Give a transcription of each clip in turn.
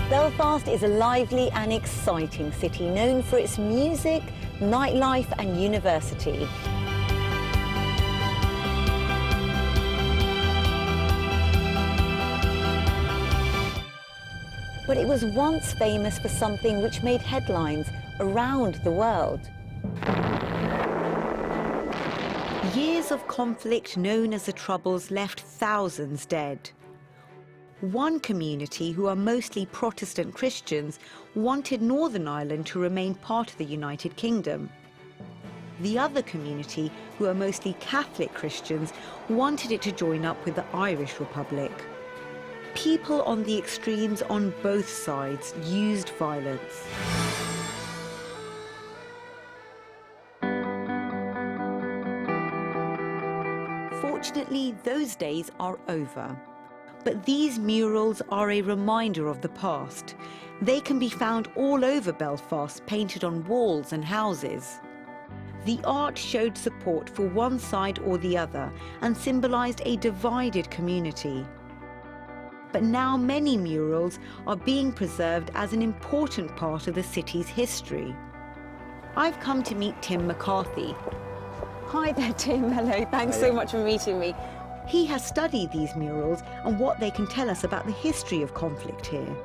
Belfast is a lively and exciting city known for its music, nightlife and university. But it was once famous for something which made headlines around the world. Years of conflict known as the Troubles left thousands dead. One community, who are mostly Protestant Christians, wanted Northern Ireland to remain part of the United Kingdom. The other community, who are mostly Catholic Christians, wanted it to join up with the Irish Republic. People on the extremes on both sides used violence. Fortunately, those days are over. But these murals are a reminder of the past. They can be found all over Belfast, painted on walls and houses. The art showed support for one side or the other and symbolised a divided community. But now many murals are being preserved as an important part of the city's history. I've come to meet Tim McCarthy. Hi there, Tim. Hello. Thanks so much for meeting me. He has studied these murals and what they can tell us about the history of conflict here.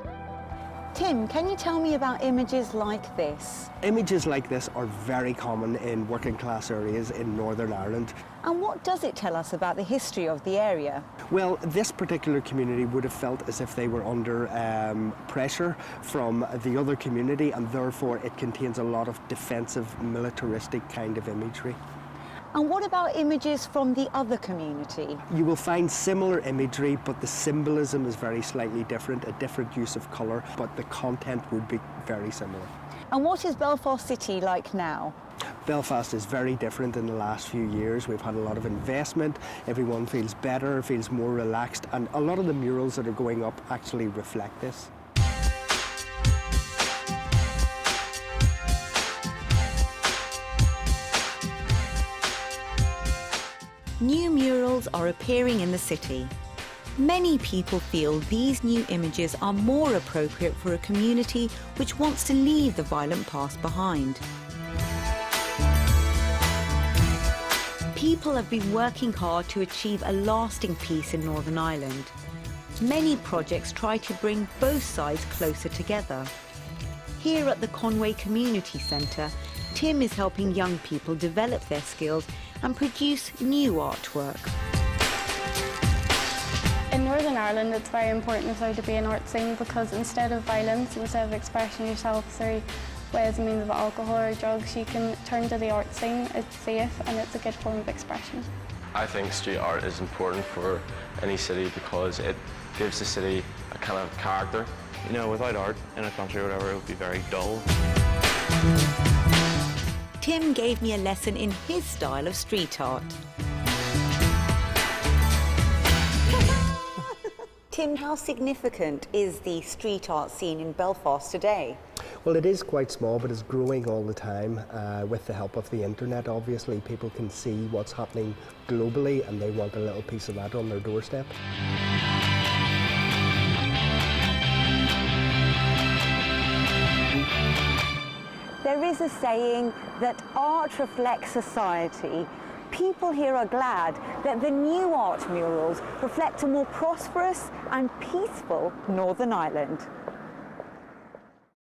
Tim, can you tell me about images like this? Images like this are very common in working class areas in Northern Ireland. And what does it tell us about the history of the area? Well, this particular community would have felt as if they were under pressure from the other community, and therefore it contains a lot of defensive, militaristic kind of imagery. And what about images from the other community? You will find similar imagery, but the symbolism is very slightly different, a different use of colour, but the content would be very similar. And what is Belfast City like now? Belfast is very different in the last few years. We've had a lot of investment, everyone feels better, feels more relaxed, and a lot of the murals that are going up actually reflect this. New murals are appearing in the city. Many people feel these new images are more appropriate for a community which wants to leave the violent past behind. People have been working hard to achieve a lasting peace in Northern Ireland. Many projects try to bring both sides closer together. Here at the Conway Community Centre, Tim is helping young people develop their skills and produce new artwork. In Northern Ireland, it's very important for there to be an art scene, because instead of violence, instead of expressing yourself through ways and means of alcohol or drugs, you can turn to the art scene. It's safe and it's a good form of expression. I think street art is important for any city because it gives the city a kind of character. You know, without art in a country or whatever, it would be very dull. Tim gave me a lesson in his style of street art. Tim, how significant is the street art scene in Belfast today? Well, it is quite small, but it's growing all the time. With the help of the internet, obviously, people can see what's happening globally, and they want a little piece of that on their doorstep. There is a saying that art reflects society. People here are glad that the new art murals reflect a more prosperous and peaceful Northern Ireland.